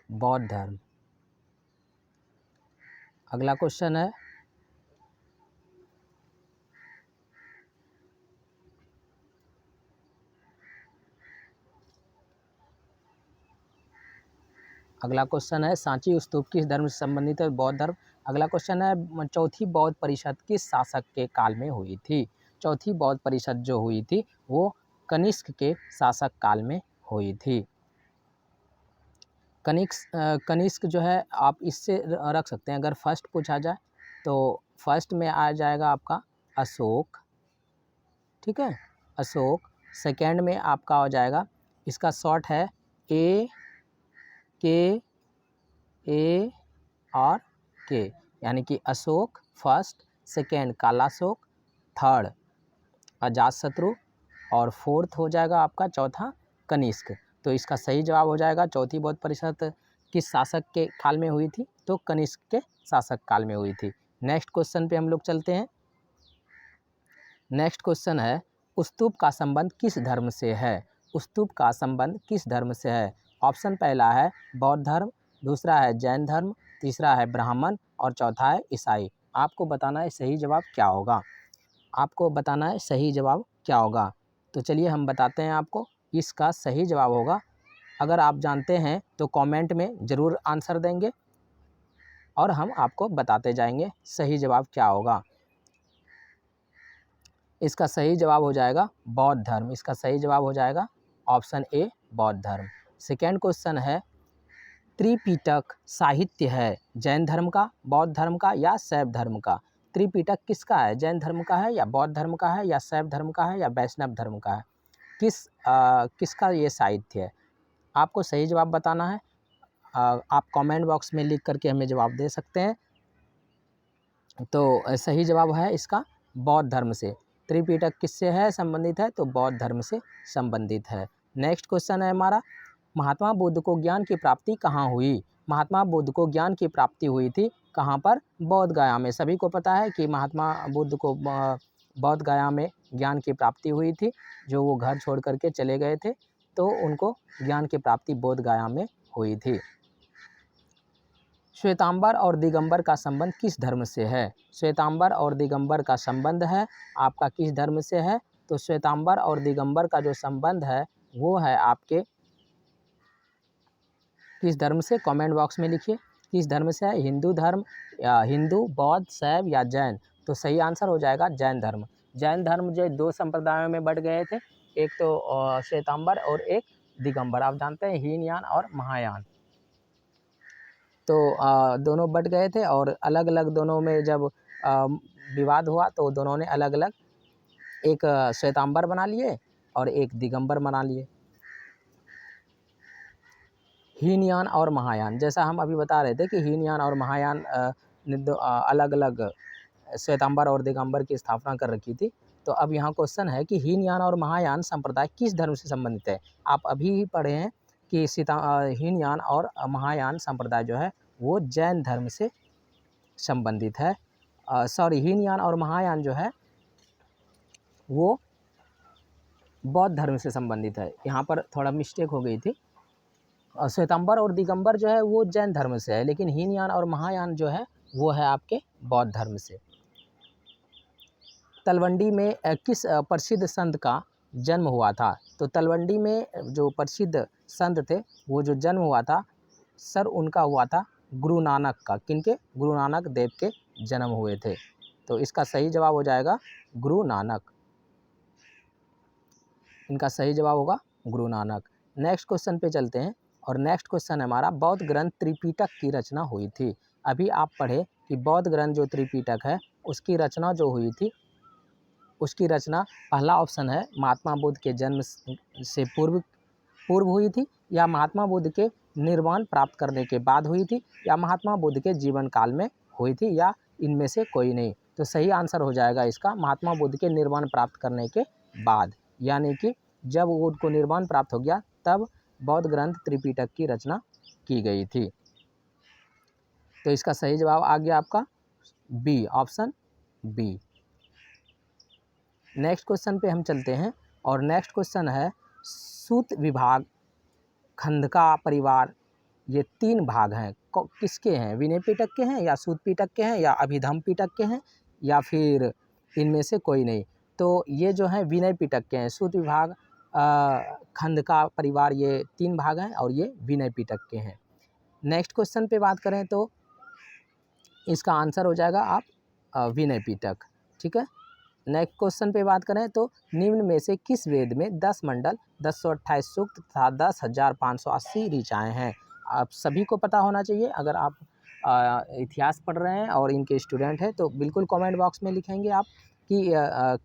बौद्ध धर्म। अगला क्वेश्चन है सांची स्तूप किस धर्म से संबंधित है? बौद्ध धर्म। अगला क्वेश्चन है चौथी बौद्ध परिषद किस शासक के काल में हुई थी? चौथी बौद्ध परिषद जो हुई थी वो कनिष्क के शासक काल में हुई थी। कनिष्क जो है आप इससे रख सकते हैं, अगर फर्स्ट पूछा जाए तो फर्स्ट में आ जाएगा आपका अशोक, ठीक है, अशोक। सेकंड में आपका हो जाएगा, इसका शॉर्ट है के और के, यानी कि Ashok first, second Kalashoka, third Ajatashatru और फोर्थ हो जाएगा आपका चौथा कनिष्क। तो इसका सही जवाब हो जाएगा चौथी बौद्ध परिषद किस शासक के काल में हुई थी? तो कनिष्क के शासक काल में हुई थी। नेक्स्ट क्वेश्चन पे हम लोग चलते हैं। नेक्स्ट क्वेश्चन है स्तूप का संबंध किस धर्म से है? स्तूप का संबंध किस धर्म से है? ऑप्शन पहला है बौद्ध धर्म, दूसरा है जैन धर्म, तीसरा है ब्राह्मण और चौथा है ईसाई। आपको बताना है सही जवाब क्या होगा। आपको बताना है सही जवाब क्या होगा। तो चलिए हम बताते हैं आपको। इसका सही जवाब होगा, अगर आप जानते हैं तो कमेंट में ज़रूर आंसर देंगे और हम आपको बताते जाएंगे सही जवाब क्या होगा। इसका सही जवाब हो जाएगा बौद्ध धर्म। इसका सही जवाब हो जाएगा ऑप्शन ए बौद्ध धर्म। सेकेंड क्वेश्चन है त्रिपिटक साहित्य है जैन धर्म का, बौद्ध धर्म का या शैव धर्म का? त्रिपिटक किसका है? जैन धर्म का है या बौद्ध धर्म का है या शैव धर्म का है या वैष्णव धर्म का है? किसका ये साहित्य है? आपको सही जवाब बताना है। आप कमेंट बॉक्स में लिख करके हमें जवाब दे सकते हैं। तो सही जवाब है इसका बौद्ध धर्म से। त्रिपिटक किससे है संबंधित है? तो बौद्ध धर्म से संबंधित है। नेक्स्ट क्वेश्चन है हमारा महात्मा बुद्ध को ज्ञान की प्राप्ति कहाँ हुई? महात्मा बुद्ध को ज्ञान की प्राप्ति हुई थी कहाँ पर? बोध गया में। सभी को पता है कि महात्मा बुद्ध को बोध गया में ज्ञान की प्राप्ति हुई थी। जो वो घर छोड़ करके चले गए थे तो उनको ज्ञान की प्राप्ति बोध गया में हुई थी। श्वेतांबर और दिगंबर का संबंध किस धर्म से है? श्वेतांबर और दिगंबर का संबंध है आपका किस धर्म से है? तो श्वेतांबर और दिगंबर का जो संबंध है वो है आपके किस धर्म से? कमेंट बॉक्स में लिखिए किस धर्म से है। हिंदू धर्म या हिंदू, बौद्ध, शैव या जैन? तो सही आंसर हो जाएगा जैन धर्म। जैन धर्म जो दो संप्रदायों में बट गए थे, एक तो श्वेतांबर और एक दिगंबर। आप जानते हैं हीनयान और महायान। तो दोनों बट गए थे और अलग अलग दोनों में जब विवाद हुआ तो दोनों ने अलग अलग एक श्वेतांबर बना लिए और एक दिगंबर बना लिए। हीनयान और महायान, जैसा हम अभी बता रहे थे कि हीनयान और महायान ने अलग अलग श्वेतांबर और दिगंबर की स्थापना कर रखी थी। तो अब यहाँ क्वेश्चन है कि हीनयान और महायान संप्रदाय किस धर्म से संबंधित है? आप अभी ही पढ़े हैं कि हीनयान और महायान संप्रदाय जो है वो जैन धर्म से संबंधित है। सॉरी, हीनयान और महायान जो है वो बौद्ध धर्म से संबंधित है। यहाँ पर थोड़ा मिस्टेक हो गई थी। श्वेतांबर और दिगंबर जो है वो जैन धर्म से है, लेकिन हीनयान और महायान जो है वो है आपके बौद्ध धर्म से। तलवंडी में किस प्रसिद्ध संत का जन्म हुआ था? तो तलवंडी में जो प्रसिद्ध संत थे वो जो जन्म हुआ था सर उनका हुआ था गुरु नानक का। किनके? गुरु नानक देव के जन्म हुए थे। तो इसका सही जवाब हो जाएगा गुरु नानक। इनका सही जवाब होगा गुरु नानक। नेक्स्ट क्वेश्चन पे चलते हैं और नेक्स्ट क्वेश्चन है हमारा बौद्ध ग्रंथ त्रिपिटक की रचना हुई थी। अभी आप पढ़े कि बौद्ध ग्रंथ जो त्रिपिटक है उसकी रचना जो हुई थी उसकी रचना, पहला ऑप्शन है महात्मा बुद्ध के जन्म से पूर्व हुई थी, या महात्मा बुद्ध के निर्वाण प्राप्त करने के बाद हुई थी, या महात्मा बुद्ध के जीवन काल में हुई थी, या इनमें से कोई नहीं। तो सही आंसर हो जाएगा इसका महात्मा बुद्ध के निर्वाण प्राप्त करने के बाद, यानी कि जब उनको निर्वाण प्राप्त हो गया तब बौद्ध ग्रंथ त्रिपिटक की रचना की गई थी। तो इसका सही जवाब आ गया आपका B, option B. Next question पे हम चलते हैं और नेक्स्ट क्वेश्चन है सूत विभाग खंडका परिवार ये 3 भाग हैं। किसके हैं? विनय पिटक के हैं या सूत पिटक के हैं या अभिधम पिटक के हैं या फिर इनमें से कोई नहीं। तो ये जो है विनय पिटक के हैं। सूत विभाग खंड का परिवार ये 3 भाग हैं और ये विनय पिटक के हैं। नेक्स्ट क्वेश्चन पे बात करें तो इसका आंसर हो जाएगा आप विनय पिटक। ठीक है। नेक्स्ट क्वेश्चन पे बात करें तो निम्न में से किस वेद में 10 मंडल, 1028 सूक्त तथा 10,580 ऋचाएँ हैं? आप सभी को पता होना चाहिए। अगर आप इतिहास पढ़ रहे हैं और इनके स्टूडेंट हैं तो बिल्कुल कमेंट बॉक्स में लिखेंगे आप कि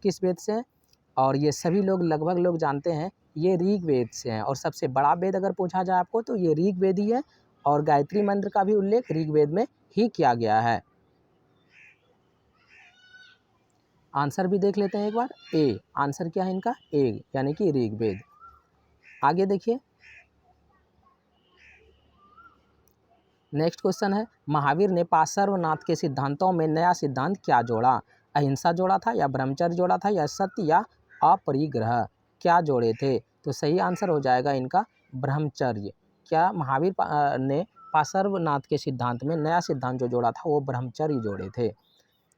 किस वेद से हैं। और ये सभी लोग लगभग लोग जानते हैं ये ऋग्वेद से हैं। और सबसे बड़ा वेद अगर पूछा जाए आपको तो ये ऋग्वेद ही है। और गायत्री मंत्र का भी उल्लेख ऋग्वेद में ही किया गया है। आंसर भी देख लेते हैं एक बार। ए आंसर क्या है इनका? ए यानी कि ऋग्वेद। आगे देखिए नेक्स्ट क्वेश्चन है महावीर ने पार्श्वनाथ के सिद्धांतों में नया सिद्धांत क्या जोड़ा? अहिंसा जोड़ा था या ब्रह्मचर्य जोड़ा था या सत्य या अपरिग्रह? क्या जोड़े थे? तो सही आंसर हो जाएगा इनका ब्रह्मचर्य। क्या महावीर ने पार्श्वनाथ के सिद्धांत में नया सिद्धांत जो जोड़ा था वो ब्रह्मचर्य जोड़े थे।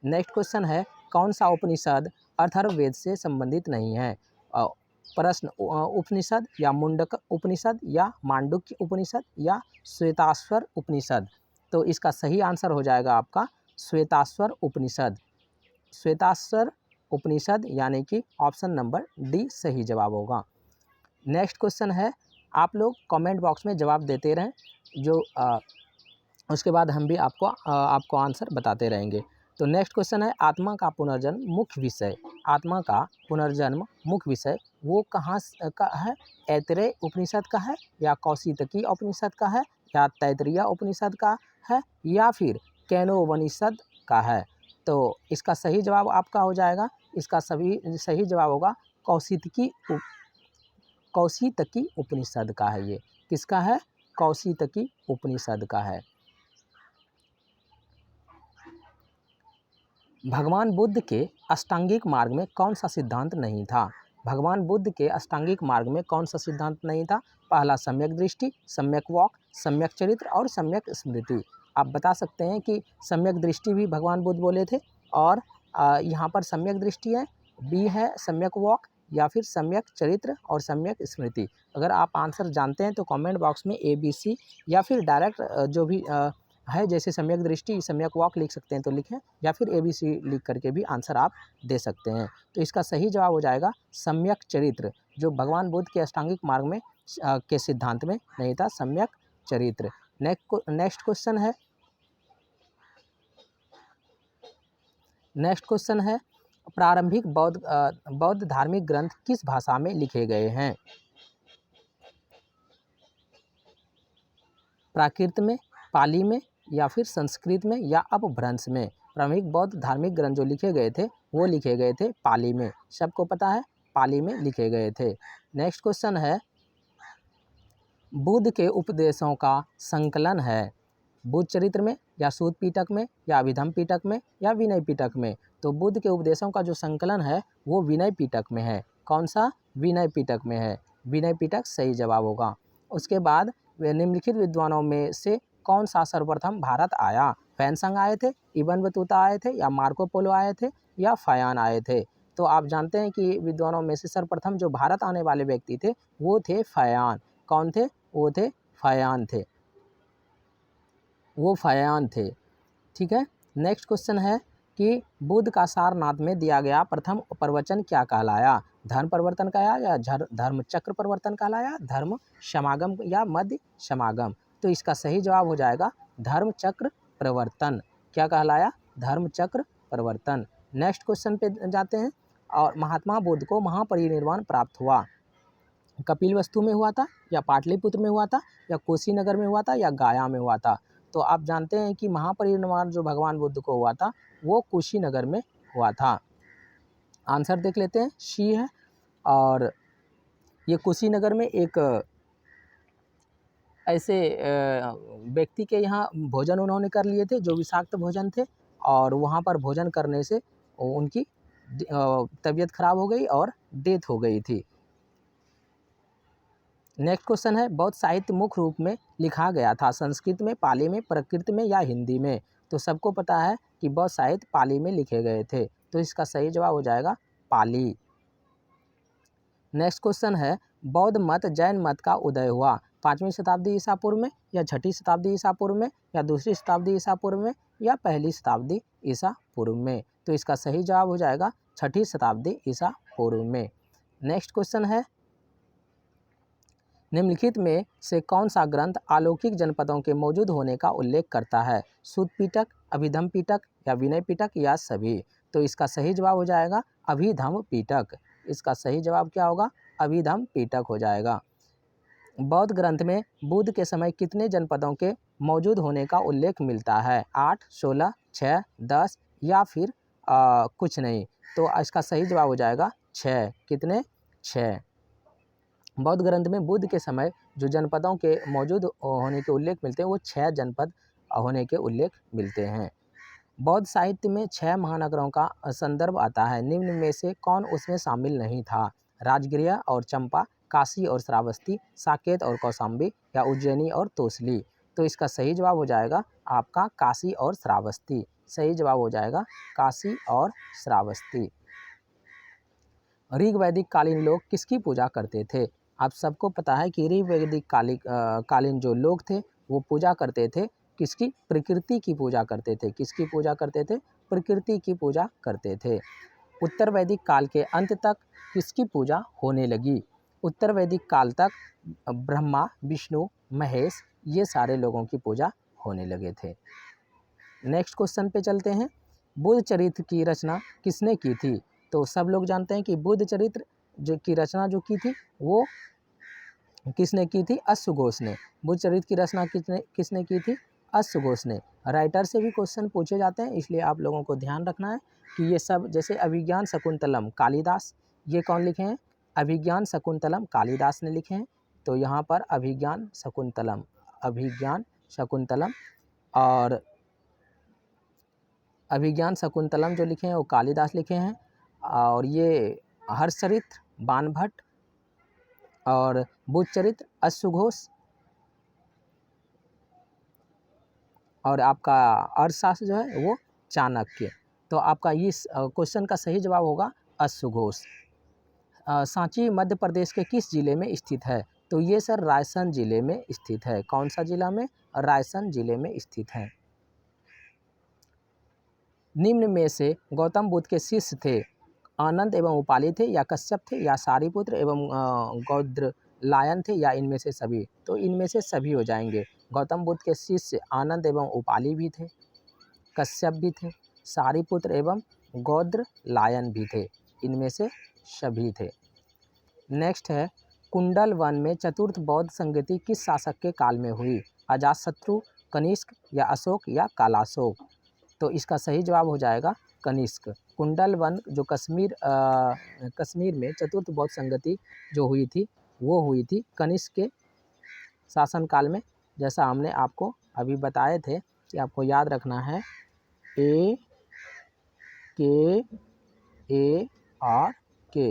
नेक्स्ट क्वेश्चन है कौन सा उपनिषद अथर्ववेद से संबंधित नहीं है? प्रश्न उपनिषद या मुंडक उपनिषद या मांडुक्य उपनिषद या श्वेताश्वर उपनिषद? तो इसका सही आंसर हो जाएगा आपका श्वेताश्वर उपनिषद। श्वेताश्वर उपनिषद यानी कि ऑप्शन नंबर डी सही जवाब होगा। नेक्स्ट क्वेश्चन है आप लोग कमेंट बॉक्स में जवाब देते रहें जो उसके बाद हम भी आपको आंसर बताते रहेंगे। तो नेक्स्ट क्वेश्चन है आत्मा का पुनर्जन्म मुख्य विषय। आत्मा का पुनर्जन्म मुख्य विषय वो कहाँ का है? ऐतरेय उपनिषद का है या कौशितकी उपनिषद का है या तैतरीय उपनिषद का है या फिर केनोपनिषद का है? तो इसका सही जवाब आपका हो जाएगा, इसका सही जवाब होगा कौशितकी उपनिषद का है। ये किसका है? कौशितकी उपनिषद का है। भगवान बुद्ध के अष्टांगिक मार्ग में कौन सा सिद्धांत नहीं था? भगवान बुद्ध के अष्टांगिक मार्ग में कौन सा सिद्धांत नहीं था? पहला सम्यक दृष्टि, सम्यक वाक, सम्यक चरित्र और सम्यक स्मृति। आप बता सकते हैं कि सम्यक दृष्टि भी भगवान बुद्ध बोले थे और यहाँ पर सम्यक दृष्टि है, बी है सम्यक वाक या फिर सम्यक चरित्र और सम्यक स्मृति। अगर आप आंसर जानते हैं तो कमेंट बॉक्स में ए बी सी या फिर डायरेक्ट जो भी है जैसे सम्यक दृष्टि सम्यक वाक लिख सकते हैं तो लिखें या फिर ABC लिख करके भी आंसर आप दे सकते हैं। तो इसका सही जवाब हो जाएगा सम्यक चरित्र, जो भगवान बुद्ध के अष्टांगिक मार्ग में के सिद्धांत में नहीं था, सम्यक चरित्र। नेक्स्ट क्वेश्चन है प्रारंभिक बौद्ध धार्मिक ग्रंथ किस भाषा में लिखे गए हैं? प्राकृत में, पाली में या फिर संस्कृत में या अपभ्रंश में? प्रारंभिक बौद्ध धार्मिक ग्रंथ जो लिखे गए थे वो लिखे गए थे पाली में। सबको पता है पाली में लिखे गए थे। नेक्स्ट क्वेश्चन है बुद्ध के उपदेशों का संकलन है बुद्ध चरित्र में या सूत पिटक में या अभिधम पिटक में या विनय पिटक में? तो बुद्ध के उपदेशों का जो संकलन है वो विनय पिटक में है। कौन सा? विनय पिटक में है। विनय पिटक सही जवाब होगा। उसके बाद निम्नलिखित विद्वानों में से कौन सा सर्वप्रथम भारत आया? फैनसंग आए थे, इब्न बतूता आए थे या मार्को पोलो आए थे या फायान आए थे? तो आप जानते हैं कि विद्वानों में से सर्वप्रथम जो भारत आने वाले व्यक्ति थे वो थे फायान। कौन थे? वो थे फायान थे, वो फायान थे। ठीक है। नेक्स्ट क्वेश्चन है कि बुद्ध का सारनाथ में दिया गया प्रथम प्रवचन क्या कहलाया? धर्म परिवर्तन कहलाया या धर्म चक्र परिवर्तन कहलाया, धर्म समागम या मध्य समागम? तो इसका सही जवाब हो जाएगा धर्म चक्र परिवर्तन। क्या कहलाया? धर्म चक्र परिवर्तन। नेक्स्ट क्वेश्चन पे जाते हैं और महात्मा बुद्ध को महापरिनिर्वाण प्राप्त हुआ कपिलवस्तु में हुआ था या पाटलिपुत्र में हुआ था या कुशीनगर में हुआ था या गया में हुआ था? तो आप जानते हैं कि महापरिनिर्वाण जो भगवान बुद्ध को हुआ था वो कुशीनगर में हुआ था। आंसर देख लेते हैं, सी है। और ये कुशीनगर में एक ऐसे व्यक्ति के यहाँ भोजन उन्होंने कर लिए थे जो विषाक्त भोजन थे और वहाँ पर भोजन करने से उनकी तबीयत खराब हो गई और डेथ हो गई थी। नेक्स्ट क्वेश्चन है बौद्ध साहित्य मुख्य रूप में लिखा गया था संस्कृत में, पाली में, प्राकृत में या हिंदी में। तो सबको पता है कि बौद्ध साहित्य पाली में लिखे गए थे, तो इसका सही जवाब हो जाएगा पाली। नेक्स्ट क्वेश्चन है बौद्ध मत जैन मत का उदय हुआ 5वीं शताब्दी ईसा पूर्व में या 6ठी शताब्दी ईसा पूर्व में या 2री शताब्दी ईसा पूर्व में या 1ली शताब्दी ईसा पूर्व में। तो इसका सही जवाब हो जाएगा 6ठी शताब्दी ईसा पूर्व में। नेक्स्ट क्वेश्चन है निम्नलिखित में से कौन सा ग्रंथ अलौकिक जनपदों के मौजूद होने का उल्लेख करता है? सूत पिटक, अभिधम पिटक या विनय पिटक या सभी। तो इसका सही जवाब हो जाएगा अभिधम पिटक। इसका सही जवाब क्या होगा? अभिधम पिटक हो जाएगा। बौद्ध ग्रंथ में बुद्ध के समय कितने जनपदों के मौजूद होने का उल्लेख मिलता है? 8, 16, 6, 10 या फिर कुछ नहीं। तो इसका सही जवाब हो जाएगा 6। कितने? 6। बौद्ध ग्रंथ में बुद्ध के समय जो जनपदों के मौजूद होने के उल्लेख मिलते हैं वो 6 जनपद होने के उल्लेख मिलते हैं। बौद्ध साहित्य में 6 महानगरों का संदर्भ आता है, निम्न में से कौन उसमें शामिल नहीं था? राजगृह और चंपा, काशी और श्रावस्ती, साकेत और कौशाम्बी या उज्जैनी और तोसली। तो इसका सही जवाब हो जाएगा आपका काशी और श्रावस्ती। सही जवाब हो जाएगा काशी और श्रावस्ती। ऋग वैदिक कालीन लोग किसकी पूजा करते थे? आप सबको पता है कि ऋग वैदिक कालीन जो लोग थे वो पूजा करते थे किसकी? प्रकृति की पूजा करते थे। किसकी पूजा करते थे? प्रकृति की पूजा करते थे। उत्तर वैदिक काल के अंत तक किसकी पूजा होने लगी? उत्तर वैदिक काल तक ब्रह्मा, विष्णु, महेश ये सारे लोगों की पूजा होने लगे थे। नेक्स्ट क्वेश्चन पे चलते हैं। बुद्ध चरित्र की रचना किसने की थी? तो सब लोग जानते हैं कि बुद्ध चरित्र जो की रचना जो की थी वो किसने की थी? अश्वघोष ने। बुद्ध चरित्र की रचना किसने की थी? अश्वघोष ने। राइटर से भी क्वेश्चन पूछे जाते हैं, इसलिए आप लोगों को ध्यान रखना है कि ये सब जैसे अभिज्ञान शकुंतलम कालिदास, ये कौन लिखे हैं? अभिज्ञान शकुंतलम कालिदास ने लिखे हैं। तो यहाँ पर अभिज्ञान शकुंतलम और अभिज्ञान शकुंतलम जो लिखे हैं वो कालिदास लिखे हैं। और ये हर्षचरित्र बाणभट्ट और बुद्ध चरित्र अश्वघोष और आपका अर्थशास्त्र जो है वो चाणक्य। तो आपका इस क्वेश्चन का सही जवाब होगा अश्वघोष। सांची मध्य प्रदेश के किस जिले में स्थित है? तो ये सर रायसेन जिले में स्थित है। कौन सा जिला में? रायसेन जिले में स्थित है। निम्न में से गौतम बुद्ध के शिष्य थे आनंद एवं उपाली थे या कश्यप थे या सारिपुत्र एवं गौद्रलायन थे या इनमें से सभी? तो इनमें से सभी हो जाएंगे। गौतम बुद्ध के शिष्य आनंद एवं उपाली भी थे, कश्यप भी थे, सारिपुत्र एवं गौद्रलायन भी थे। इनमें से सभी थे। नेक्स्ट है कुंडल वन में चतुर्थ बौद्ध संगति किस शासक के काल में हुई? अजातशत्रु, कनिष्क या अशोक या कालाशोक? तो इसका सही जवाब हो जाएगा कनिष्क। कुंडल वन जो कश्मीर में चतुर्थ बौद्ध संगति जो हुई थी वो हुई थी कनिष्क के शासनकाल में। जैसा हमने आपको अभी बताए थे कि आपको याद रखना है के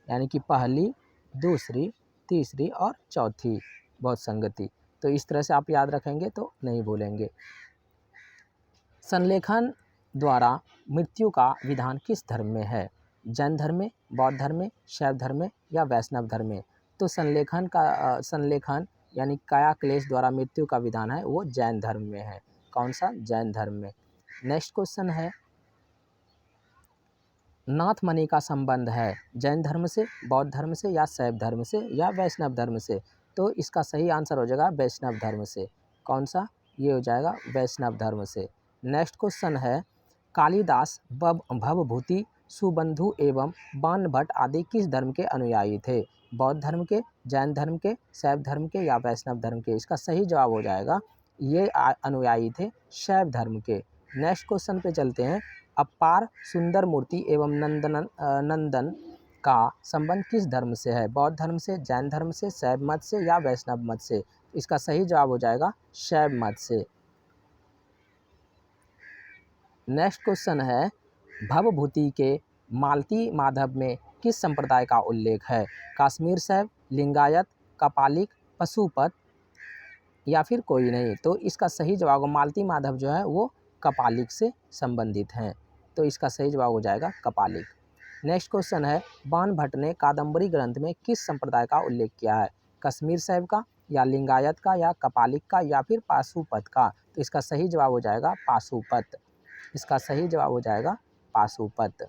यानी कि पहली, दूसरी, तीसरी और चौथी बौद्ध संगति। तो इस तरह से आप याद रखेंगे तो नहीं भूलेंगे। संलेखन द्वारा मृत्यु का विधान किस धर्म में है? जैन धर्म में, बौद्ध धर्म में, शैव धर्म में या वैष्णव धर्म में? तो संलेखन यानी काया क्लेश द्वारा मृत्यु का विधान है वो जैन धर्म में है। कौन सा? जैन धर्म में। नेक्स्ट क्वेश्चन है नाथ मणि का संबंध है जैन धर्म से, बौद्ध धर्म से या शैव धर्म से या वैष्णव धर्म से? तो इसका सही आंसर हो जाएगा वैष्णव धर्म से। कौन सा? ये हो जाएगा वैष्णव धर्म से। नेक्स्ट क्वेश्चन है कालिदास, भवभूति, सुबंधु एवं बाणभट्ट आदि किस धर्म के अनुयायी थे? बौद्ध धर्म के, जैन धर्म के, शैव धर्म के या वैष्णव धर्म के? इसका सही जवाब हो जाएगा ये अनुयायी थे शैव धर्म के। नेक्स्ट क्वेश्चन पे चलते हैं अपार सुंदर मूर्ति एवं नंदन का संबंध किस धर्म से है? बौद्ध धर्म से, जैन धर्म से, शैव मत से या वैष्णव मत से? इसका सही जवाब हो जाएगा शैव मत से। नेक्स्ट क्वेश्चन है भवभूति के मालती माधव में किस संप्रदाय का उल्लेख है? कश्मीर शैव, लिंगायत, कपालिक, पशुपत या फिर कोई नहीं। तो इसका सही जवाब मालती माधव जो है वो कपालिक से संबंधित हैं। तो इसका सही जवाब हो जाएगा कपालिक। नेक्स्ट क्वेश्चन है, बाण भट्ट ने कादंबरी ग्रंथ में किस संप्रदाय का उल्लेख किया है? कश्मीर शैव का, या लिंगायत का, या कपालिक का, या फिर पाशुपत का? तो इसका सही जवाब हो जाएगा पाशुपत। इसका सही जवाब हो जाएगा पाशुपत।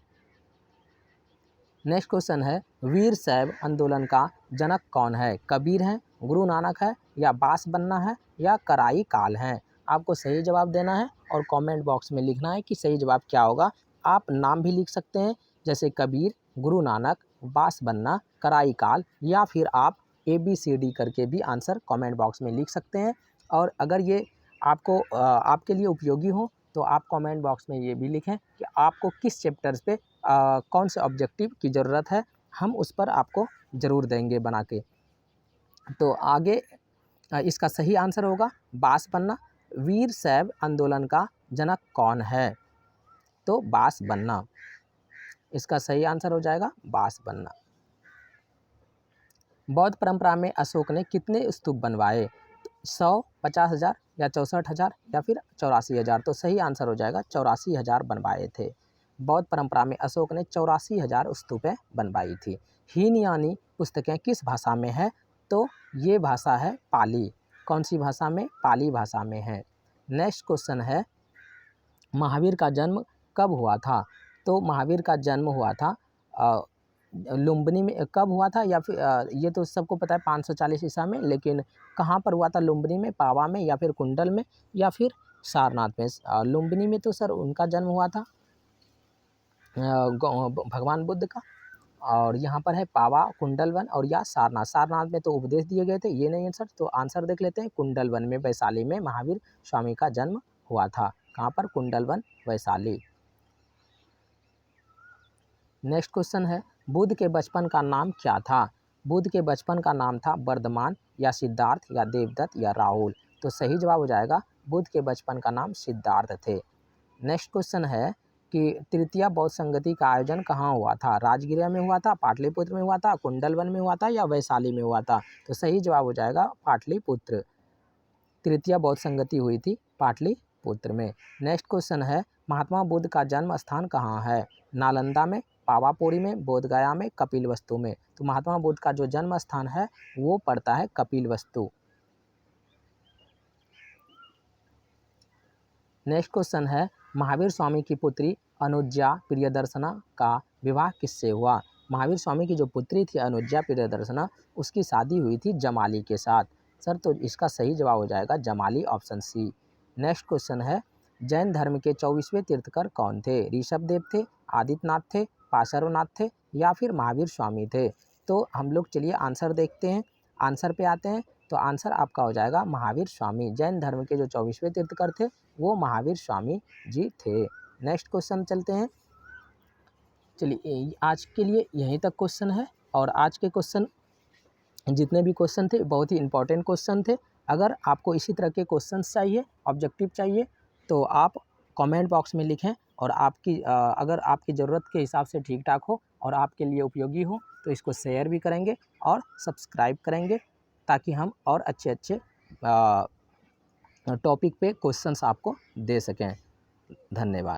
नेक्स्ट क्वेश्चन है, वीर शैव आंदोलन का जनक कौन है? कबीर है, गुरु नानक है, या बांसबन्ना है, या कराई काल है? आपको सही जवाब देना है और कमेंट बॉक्स में लिखना है कि सही जवाब क्या होगा। आप नाम भी लिख सकते हैं, जैसे कबीर, गुरु नानक, बांसबन्ना, कराई काल, या फिर आप ABCD करके भी आंसर कमेंट बॉक्स में लिख सकते हैं। और अगर ये आपको आपके लिए उपयोगी हो तो आप कमेंट बॉक्स में ये भी लिखें कि आपको किस चैप्टर्स पे कौन से ऑब्जेक्टिव की ज़रूरत है, हम उस पर आपको ज़रूर देंगे बना के। तो आगे इसका सही आंसर होगा बांसबन्ना। वीर शैव आंदोलन का जनक कौन है? तो बांसबन्ना। इसका सही आंसर हो जाएगा बांसबन्ना। बौद्ध परंपरा में अशोक ने कितने स्तूप बनवाए? 100, 50,000, या 64,000, या फिर 84,000? तो सही आंसर हो जाएगा 84,000 बनवाए थे। बौद्ध परंपरा में अशोक ने 84,000 स्तूपें बनवाई थी। हीनयानी पुस्तकें किस भाषा में है? तो ये भाषा है पाली। कौन सी भाषा में? पाली भाषा में है। नेक्स्ट क्वेश्चन है, महावीर का जन्म कब हुआ था? तो महावीर का जन्म हुआ था लुम्बिनी में। कब हुआ था? या फिर ये तो सबको पता है 540 ईसा में, लेकिन कहाँ पर हुआ था? लुम्बिनी में, पावा में, या फिर कुंडल में, या फिर सारनाथ में? लुम्बिनी में तो सर उनका जन्म हुआ था भगवान बुद्ध का। और यहाँ पर है पावा, कुंडलवन और या सारनाथ। सारनाथ में तो उपदेश दिए गए थे, ये नहीं है सर। तो आंसर देख लेते हैं, कुंडलवन में वैशाली में महावीर स्वामी का जन्म हुआ था। कहाँ पर? कुंडलवन, वैशाली। नेक्स्ट क्वेश्चन है, बुद्ध के बचपन का नाम क्या था? बुद्ध के बचपन का नाम था वर्धमान, या सिद्धार्थ, या देवदत्त, या राहुल? तो सही जवाब हो जाएगा बुद्ध के बचपन का नाम सिद्धार्थ थे। नेक्स्ट क्वेश्चन है कि तृतीय बौद्ध संगति का आयोजन कहाँ हुआ था? राजगीर में हुआ था, पाटलिपुत्र में हुआ था, कुंडलवन में हुआ था, या वैशाली में हुआ था? तो सही जवाब हो जाएगा पाटलिपुत्र। तृतीय बौद्ध संगति हुई थी पाटलिपुत्र में। नेक्स्ट क्वेश्चन है, महात्मा बुद्ध का जन्म स्थान कहाँ है? नालंदा में, पावापुरी में, बोधगया में, कपिलवस्तु में? तो महात्मा बुद्ध का जो जन्म स्थान है वो पड़ता है कपिलवस्तु। नेक्स्ट क्वेश्चन है, महावीर स्वामी की पुत्री अनुज्जा प्रियदर्शना का विवाह किससे हुआ? महावीर स्वामी की जो पुत्री थी अनुज्जा प्रियदर्शना, उसकी शादी हुई थी जमाली के साथ। सर तो इसका सही जवाब हो जाएगा Jamali, option C. Next question है, जैन धर्म के 24वें तीर्थकर कौन थे? ऋषभदेव थे, आदित्यनाथ थे, पार्श्वनाथ थे, या फिर महावीर स्वामी थे? तो हम लोग चलिए आंसर देखते हैं, आंसर पे आते हैं। तो आंसर आपका हो जाएगा महावीर स्वामी। जैन धर्म के जो 24वें तीर्थकर थे वो महावीर स्वामी जी थे। नेक्स्ट क्वेश्चन चलते हैं। चलिए आज के लिए यहीं तक क्वेश्चन है, और आज के क्वेश्चन जितने भी क्वेश्चन थे बहुत ही इंपॉर्टेंट क्वेश्चन थे। अगर आपको इसी तरह के क्वेश्चंस चाहिए, ऑब्जेक्टिव चाहिए, तो आप कमेंट बॉक्स में लिखें, और आपकी अगर आपकी ज़रूरत के हिसाब से ठीक ठाक हो और आपके लिए उपयोगी हो तो इसको शेयर भी करेंगे और सब्सक्राइब करेंगे, ताकि हम और अच्छे अच्छे टॉपिक पे क्वेश्चंस आपको दे सकें। धन्यवाद।